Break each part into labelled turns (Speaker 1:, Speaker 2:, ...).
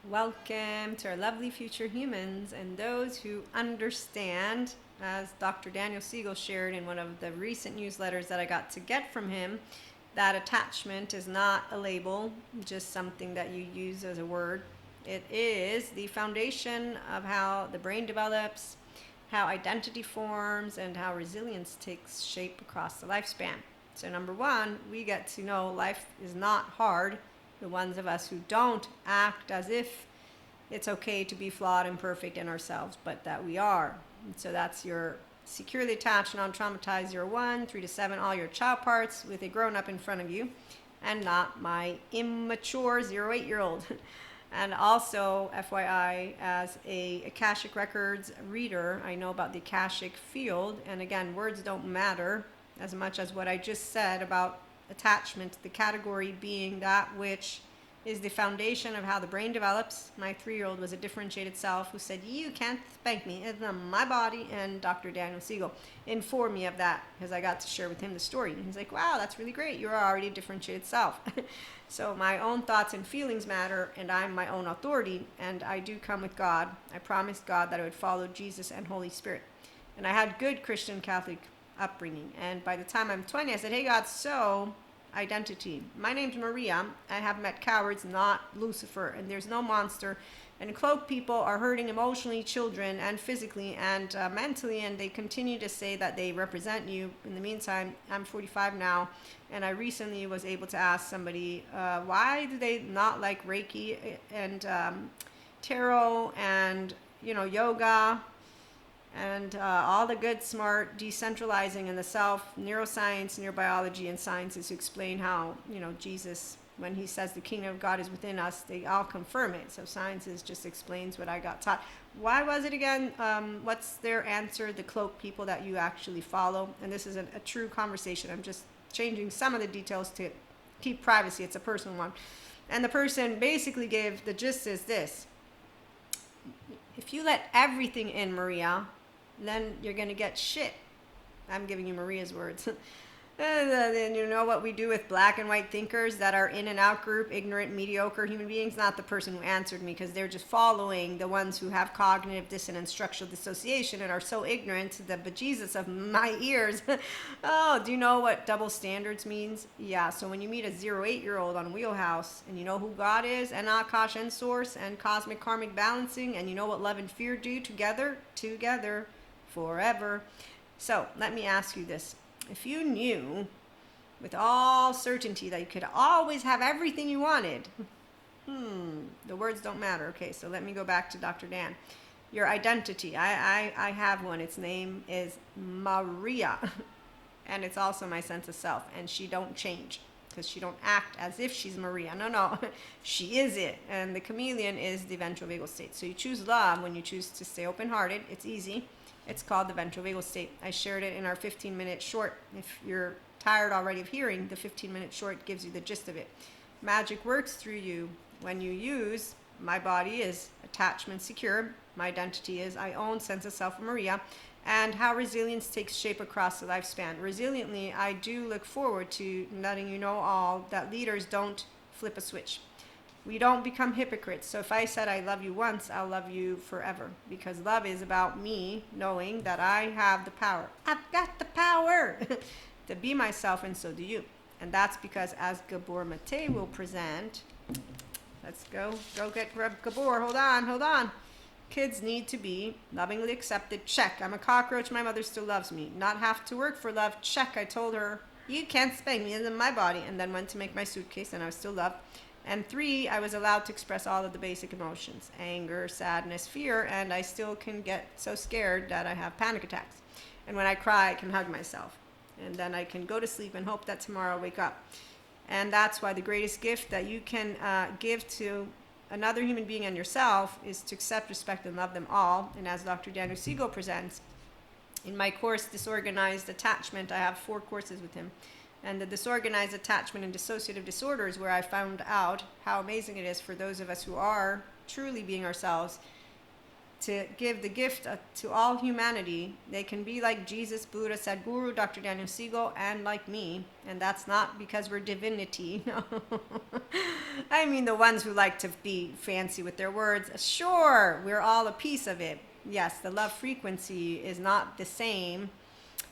Speaker 1: Welcome to our lovely future humans and those who understand, as Dr. Daniel Siegel shared in one of the recent newsletters that I got to get from him, that attachment is not a label, just something that you use as a word. It is the foundation of how the brain develops, how identity forms, and how resilience takes shape across the lifespan. So number one, we get to know life is not hard. The ones of us who don't act as if it's okay to be flawed and imperfect in ourselves, but that we are. And so that's your securely attached, non-traumatized 0-1, 3-7, all your child parts with a grown-up in front of you, and not my immature 0-8-year-old. And also, FYI, as a Akashic Records reader, I know about the Akashic field, and again, words don't matter as much as what I just said about attachment, the category being that which is the foundation of how the brain develops. My 3-year-old was a differentiated self who said, "You can't spank me, it's my body," and Dr. Daniel Siegel informed me of that because I got to share with him the story. He's like, "Wow, that's really great, you're already a differentiated self." So my own thoughts and feelings matter, and I'm my own authority, and I do come with God. I promised God that I would follow Jesus and Holy Spirit. And I had good Christian Catholic upbringing, and by the time I'm 20, I said, "Hey God, so identity. My name's Maria. I have met cowards, not Lucifer, and there's no monster. And cloaked people are hurting emotionally children and physically and mentally, and they continue to say that they represent you. In the meantime, I'm 45 now, and I recently was able to ask somebody, why do they not like Reiki and tarot and yoga and all the good, smart, decentralizing and the self, neuroscience, neurobiology, and sciences to explain how, Jesus, when he says the kingdom of God is within us, they all confirm it. So sciences just explains what I got taught. Why was it again? What's their answer? The cloak people that you actually follow. And this is a true conversation. I'm just changing some of the details to keep privacy. It's a personal one. And the person basically gave the gist is this. If you let everything in, Maria, then you're going to get shit. I'm giving you Maria's words. And you know what we do with black and white thinkers that are in and out group, ignorant, mediocre human beings? Not the person who answered me, because they're just following the ones who have cognitive dissonance, structural dissociation, and are so ignorant, the bejesus of my ears. Oh, do you know what double standards means? Yeah, so when you meet a 0-8-year-old on Wheelhouse, and you know who God is, and Akash and Source, and cosmic karmic balancing, and you know what love and fear do together, forever. So let me ask you this. If you knew with all certainty that you could always have everything you wanted, the words don't matter. Okay, so let me go back to Dr. Dan. Your identity. I have one. Its name is Maria. And it's also my sense of self. And she don't change because she don't act as if she's Maria. No. She is it. And the chameleon is the ventral vagal state. So you choose love when you choose to stay open-hearted. It's easy. It's called the ventral vagal state. I shared it in our 15-minute short. If you're tired already of hearing, the 15-minute short gives you the gist of it. Magic works through you when you use my body is attachment secure. My identity is I own sense of self, Maria, and how resilience takes shape across the lifespan. Resiliently, I do look forward to letting you know all that leaders don't flip a switch. We don't become hypocrites. So if I said I love you once, I'll love you forever. Because love is about me knowing that I have the power. I've got the power to be myself, and so do you. And that's because, as Gabor Mate will present, let's go get Gabor. Hold on. Kids need to be lovingly accepted. Check. I'm a cockroach. My mother still loves me. Not have to work for love. Check. I told her, you can't spank me, it's in my body. And then went to make my suitcase, and I was still loved. And 3, I was allowed to express all of the basic emotions, anger, sadness, fear, and I still can get so scared that I have panic attacks. And when I cry, I can hug myself. And then I can go to sleep and hope that tomorrow I'll wake up. And that's why the greatest gift that you can give to another human being and yourself is to accept, respect, and love them all. And as Dr. Daniel Siegel presents, in my course, Disorganized Attachment, I have 4 courses with him. And the disorganized attachment and dissociative disorders, where I found out how amazing it is for those of us who are truly being ourselves to give the gift to all humanity. They can be like Jesus, Buddha, Sadhguru, Dr. Daniel Siegel, and like me. And that's not because we're divinity. No. I mean the ones who like to be fancy with their words. Sure, we're all a piece of it. Yes, the love frequency is not the same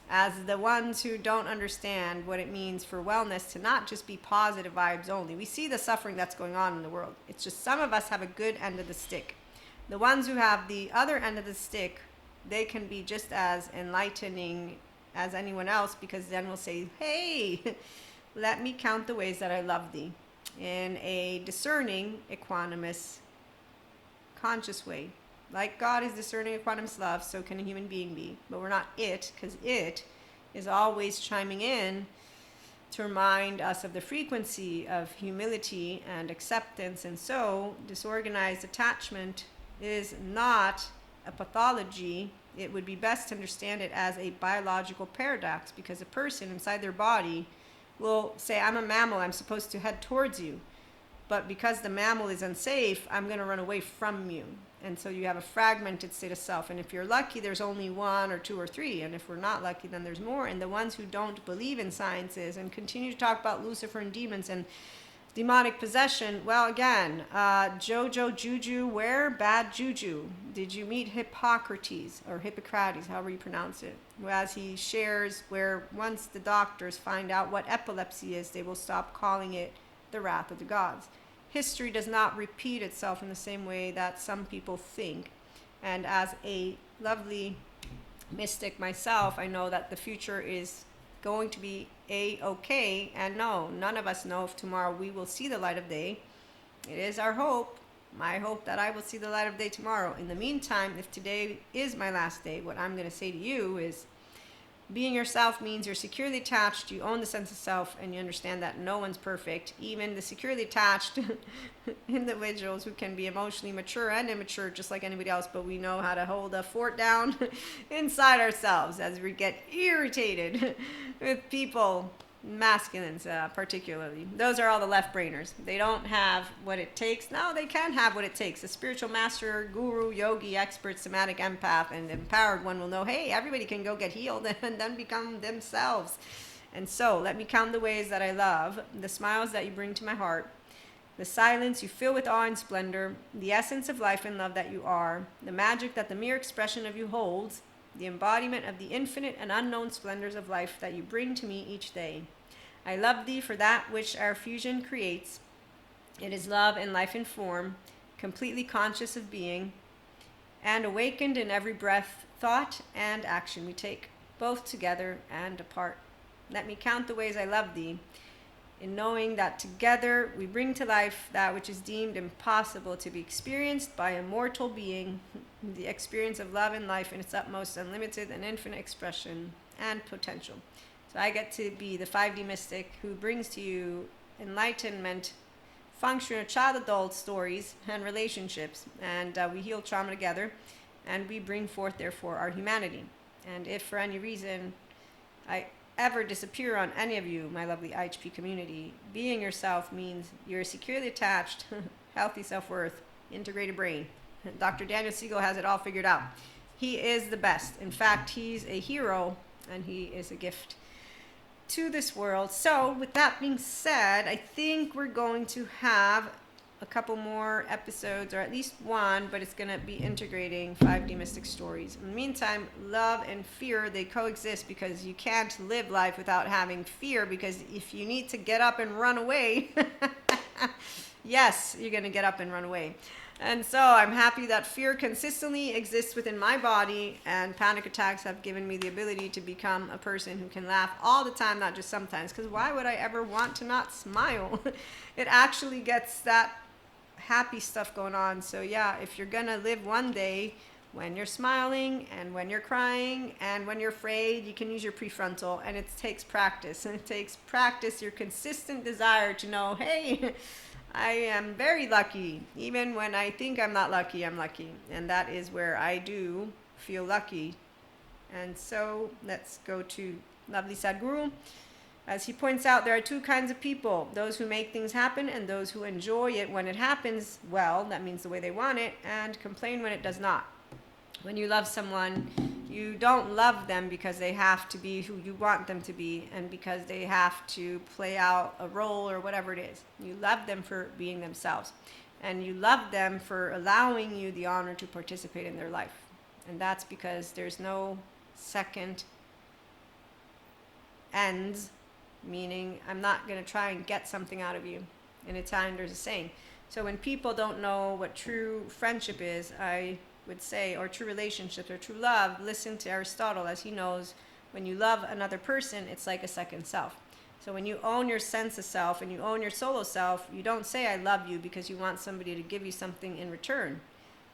Speaker 1: as the ones who don't understand what it means for wellness to not just be positive vibes only. We see the suffering that's going on in the world. It's just some of us have a good end of the stick. The ones who have the other end of the stick, they can be just as enlightening as anyone else, because then we'll say, hey, let me count the ways that I love thee in a discerning, equanimous, conscious way. Like God is discerning, equanimous love, so can a human being be. But we're not it, because it is always chiming in to remind us of the frequency of humility and acceptance. And so disorganized attachment is not a pathology. It would be best to understand it as a biological paradox, because a person inside their body will say, I'm a mammal, I'm supposed to head towards you. But because the mammal is unsafe, I'm going to run away from you. And so you have a fragmented state of self. And if you're lucky, there's only one or two or three. And if we're not lucky, then there's more. And the ones who don't believe in sciences and continue to talk about Lucifer and demons and demonic possession, well, again, Jojo Juju, where? Bad Juju. Did you meet Hippocrates, or Hippocrates, however you pronounce it? As he shares where once the doctors find out what epilepsy is, they will stop calling it the wrath of the gods. History does not repeat itself in the same way that some people think. And as a lovely mystic myself, I know that the future is going to be a-okay, and no, none of us know if tomorrow we will see the light of day. It is our hope, my hope, that I will see the light of day tomorrow. In the meantime, if today is my last day, what I'm going to say to you is, being yourself means you're securely attached, you own the sense of self, and you understand that no one's perfect. Even the securely attached individuals who can be emotionally mature and immature just like anybody else, but we know how to hold a fort down inside ourselves as we get irritated with people, masculines particularly. Those are all the left brainers. They don't have what it takes. No, they can have what it takes. A spiritual master, guru, yogi, expert, somatic empath, and empowered one will know, hey, everybody can go get healed and then become themselves. And so let me count the ways that I love, the smiles that you bring to my heart, the silence you fill with awe and splendor, the essence of life and love that you are, the magic that the mere expression of you holds, the embodiment of the infinite and unknown splendors of life that you bring to me each day. I love thee for that which our fusion creates. It is love and life in form, completely conscious of being, and awakened in every breath, thought, and action we take, both together and apart. Let me count the ways I love thee, in knowing that together we bring to life that which is deemed impossible to be experienced by a mortal being, the experience of love and life in its utmost unlimited and infinite expression and potential. So I get to be the 5D mystic who brings to you enlightenment, functional child-adult stories and relationships, and we heal trauma together, and we bring forth, therefore, our humanity. And if for any reason I ever disappear on any of you, my lovely IHP community, being yourself means you're securely attached, healthy self-worth, integrated brain. Dr. Daniel Siegel has it all figured out. He is the best. In fact, he's a hero, and he is a gift to this world. So with that being said, I think we're going to have a couple more episodes, or at least one, but it's going to be integrating 5D mystic stories. In the meantime, love and fear, they coexist, because you can't live life without having fear, because if you need to get up and run away, yes, you're going to get up and run away. And so I'm happy that fear consistently exists within my body, and panic attacks have given me the ability to become a person who can laugh all the time, not just sometimes, because why would I ever want to not smile? It actually gets that happy stuff going on. So yeah, if you're gonna live one day when you're smiling and when you're crying and when you're afraid, you can use your prefrontal, and it takes practice. And it takes practice, your consistent desire to know, hey, I am very lucky. Even when I think I'm not lucky, I'm lucky. And that is where I do feel lucky. And so let's go to lovely Sadhguru. As he points out, there are two kinds of people: those who make things happen and those who enjoy it when it happens well, that means the way they want it, and complain when it does not. When you love someone, you don't love them because they have to be who you want them to be and because they have to play out a role or whatever it is. You love them for being themselves. And you love them for allowing you the honor to participate in their life. And that's because there's no second ends, meaning I'm not going to try and get something out of you. In Italian, there's a saying. So when people don't know what true friendship is, I would say, or true relationships or true love, listen to Aristotle, as he knows when you love another person, it's like a second self. So when you own your sense of self and you own your solo self, you don't say I love you because you want somebody to give you something in return.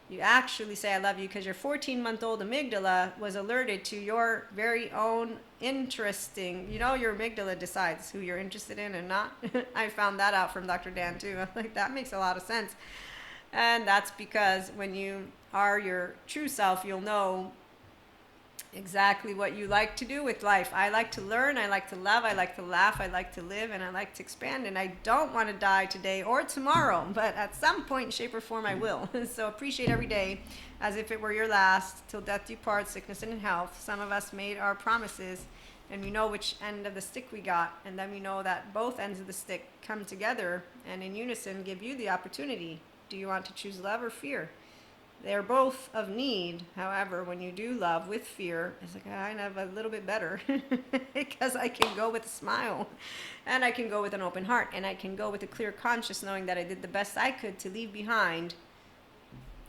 Speaker 1: You actually say I love you because your 14-month-old amygdala was alerted to your very own interesting, your amygdala decides who you're interested in and not. I found that out from Dr. Dan too. I'm like, that makes a lot of sense. And that's because when you are your true self, you'll know exactly what you like to do with life. I like to learn, I like to love, I like to laugh, I like to live, and I like to expand. And I don't want to die today or tomorrow, but at some point, shape, or form, I will. So appreciate every day as if it were your last, till death do part, sickness and in health. Some of us made our promises, and we know which end of the stick we got, and then we know that both ends of the stick come together and in unison give you the opportunity. Do you want to choose love or fear? They're both of need. However, when you do love with fear, it's like, I have a little bit better because I can go with a smile and I can go with an open heart and I can go with a clear conscience knowing that I did the best I could to leave behind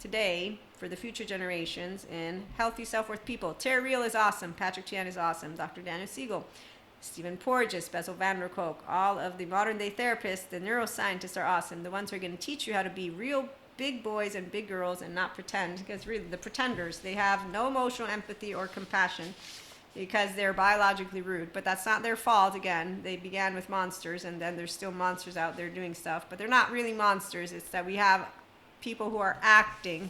Speaker 1: today for the future generations in healthy self-worth people. Terry Real is awesome. Patrick Tian is awesome. Dr. Daniel Siegel, Stephen Porges, Bessel van der Kolk, all of the modern day therapists, the neuroscientists are awesome. The ones who are going to teach you how to be real big boys and big girls and not pretend, because really the pretenders, they have no emotional empathy or compassion because they're biologically rude, but that's not their fault. Again, they began with monsters and then there's still monsters out there doing stuff, but they're not really monsters. It's that we have people who are acting.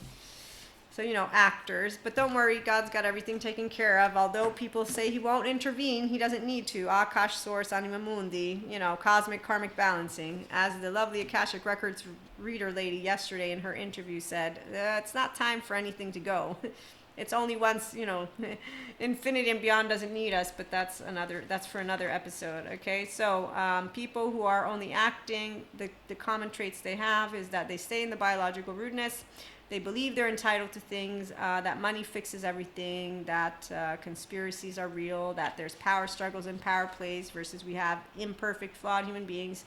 Speaker 1: So, actors. But don't worry, God's got everything taken care of. Although people say he won't intervene, he doesn't need to. Akash source, anima mundi, cosmic karmic balancing. As the lovely Akashic Records reader lady yesterday in her interview said, it's not time for anything to go. It's only once, infinity and beyond doesn't need us, but that's for another episode, okay? So people who are only acting, the common traits they have is that they stay in the biological rudeness. They believe they're entitled to things, that money fixes everything, that conspiracies are real, that there's power struggles and power plays versus we have imperfect, flawed human beings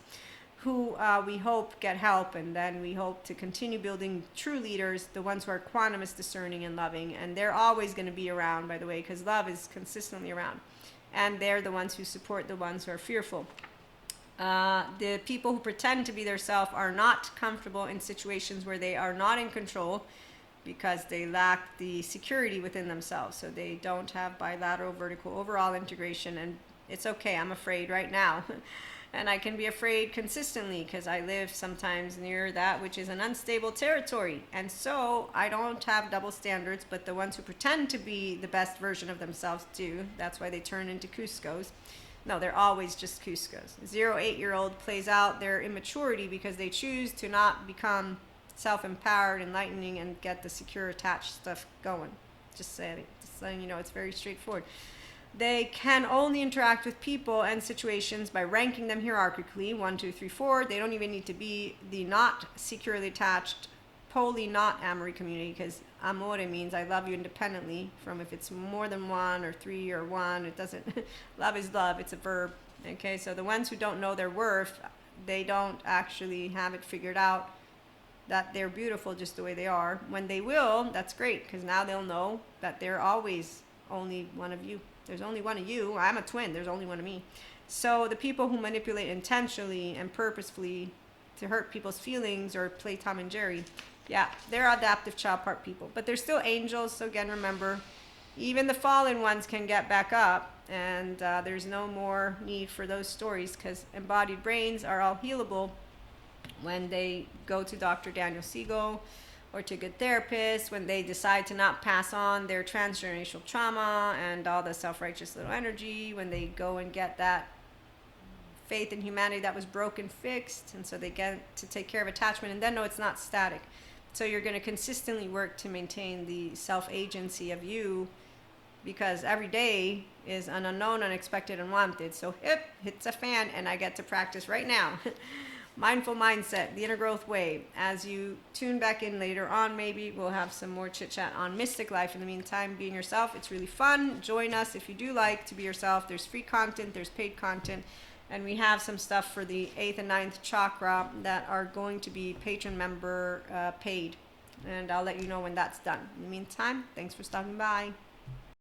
Speaker 1: who we hope get help, and then we hope to continue building true leaders, the ones who are equanimous, discerning, and loving. And they're always going to be around, by the way, because love is consistently around. And they're the ones who support the ones who are fearful. The people who pretend to be their self are not comfortable in situations where they are not in control because they lack the security within themselves. So they don't have bilateral, vertical, overall integration. And it's okay, I'm afraid right now. And I can be afraid consistently because I live sometimes near that which is an unstable territory. And so I don't have double standards, but the ones who pretend to be the best version of themselves do. That's why they turn into Cuscos. No, they're always just Cuscos. 0-8-year-old plays out their immaturity because they choose to not become self-empowered, enlightening, and get the secure attached stuff going. Just letting you know, it's very straightforward. They can only interact with people and situations by ranking them hierarchically, 1, 2, 3, 4. They don't even need to be the not securely attached, poly not amory community, because amore means I love you independently from if it's more than 1 or 3 or 1. It doesn't, love is love, it's a verb. Okay, so the ones who don't know their worth, they don't actually have it figured out that they're beautiful just the way they are. When they will, that's great, because now they'll know that they're always only one of you. There's only one of you. I'm a twin. There's only one of me. So the people who manipulate intentionally and purposefully to hurt people's feelings or play Tom and Jerry, yeah, they're adaptive child part people. But they're still angels. So again, remember, even the fallen ones can get back up. And there's no more need for those stories because embodied brains are all healable when they go to Dr. Daniel Siegel or to a good therapist, when they decide to not pass on their transgenerational trauma and all the self-righteous little energy, when they go and get that faith in humanity that was broken fixed, and so they get to take care of attachment and then know it's not static. So you're going to consistently work to maintain the self-agency of you, because every day is an unknown, unexpected, unwanted. So hits a fan, and I get to practice right now. Mindful mindset, the inner growth way. As you tune back in later on, maybe we'll have some more chit chat on mystic life. In the meantime, being yourself, it's really fun. Join us if you do like to be yourself. There's free content, there's paid content, and we have some stuff for the 8th and 9th chakra that are going to be patron member paid. And I'll let you know when that's done. In the meantime, thanks for stopping by.